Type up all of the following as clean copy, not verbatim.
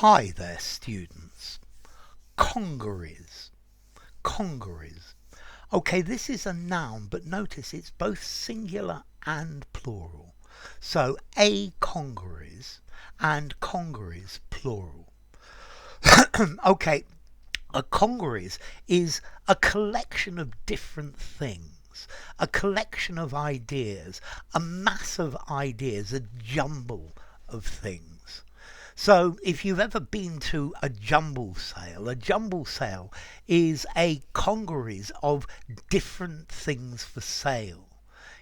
Hi there, students. Congeries. Congeries. Okay, this is a noun, but notice it's both singular and plural. So, a congeries and congeries plural. Okay, a congeries is a collection of different things, a collection of ideas, a mass of ideas, a jumble of things. So if you've ever been to a jumble sale is a congeries of different things for sale.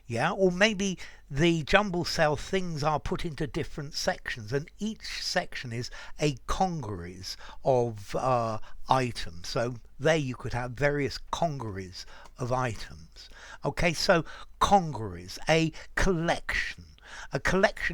Yeah, or maybe the jumble sale things are put into different sections, and each section is a congeries of items. So there you could have various congeries of items. Okay, so congeries, a collection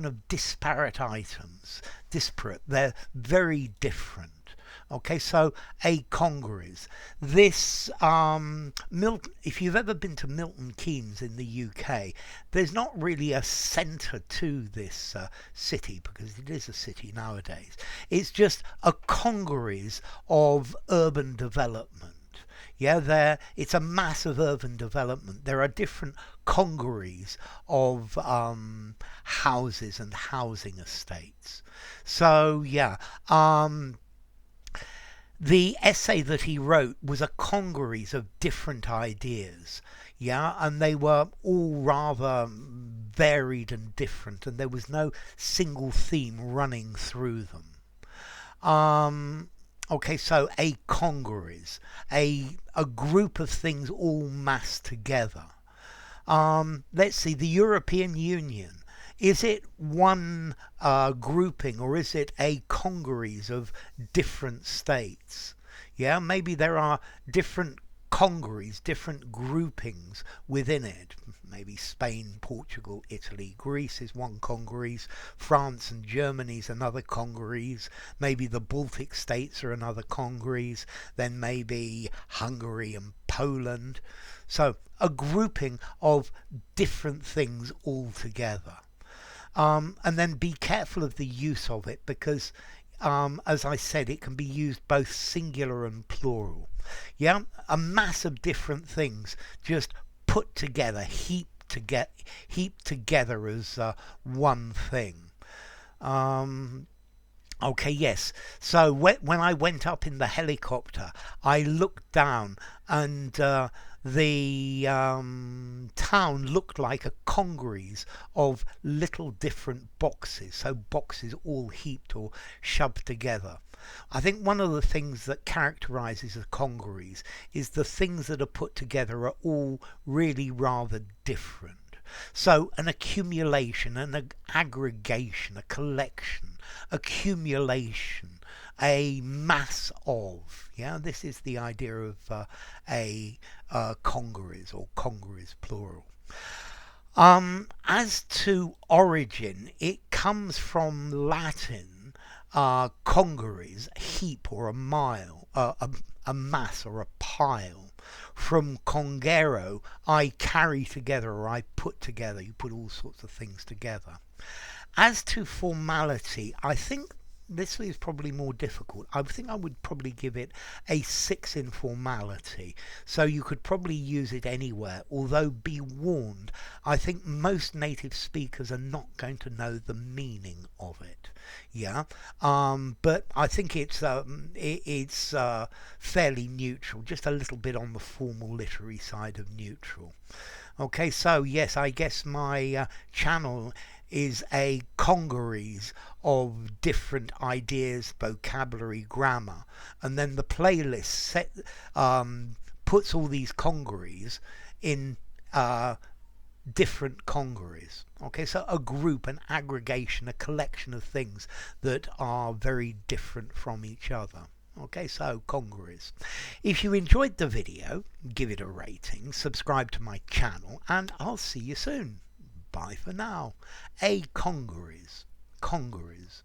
of disparate items. Disparate, they're very different. Okay, so a congeries. This Milton. If you've ever been to Milton Keynes in the UK, there's not really a centre to this city because it is a city nowadays. It's just a congeries of urban development. Yeah, it's a massive urban development. There are different congeries of houses and housing estates. So yeah, the essay that he wrote was a congeries of different ideas. Yeah, and they were all rather varied and different, and there was no single theme running through them. Okay, so a congeries, a group of things all massed together. Let's see, the European Union. Is it one grouping, or is it a congeries of different states? Yeah, maybe there are different congeries, different groupings within it. Maybe Spain, Portugal, Italy, Greece is one congeries, France and Germany is another congeries, maybe the Baltic states are another congeries, then maybe Hungary and Poland. So a grouping of different things all together. And then be careful of the use of it because, as I said, it can be used both singular and plural. Yeah, a mass of different things just put together, heaped together as one thing. Okay, yes. So when I went up in the helicopter, I looked down and the town looked like a congeries of little different boxes. So boxes all heaped or shoved together. I think one of the things that characterizes a congeries is the things that are put together are all really rather different. So an accumulation, an aggregation, a collection, accumulation, a mass of. Yeah, this is the idea of a congeries or congeries plural. As to origin, it comes from Latin congeries, heap or a mile, a mass or a pile. From congero, I carry together or I put together. You put all sorts of things together. As to formality, I think this is probably more difficult. I think I would probably give it a 6 in formality. So you could probably use it anywhere, although be warned, I think most native speakers are not going to know the meaning of it. Yeah, but I think it's fairly neutral, just a little bit on the formal literary side of neutral. Okay, so yes, I guess my channel is a congeries of different ideas, vocabulary, grammar, and then the playlist puts all these congeries in different congeries. Okay, so a group, an aggregation, a collection of things that are very different from each other. Okay, so congeries. If you enjoyed the video, give it a rating, subscribe to my channel, and I'll see you soon. Bye for now. A congeries. Congeries.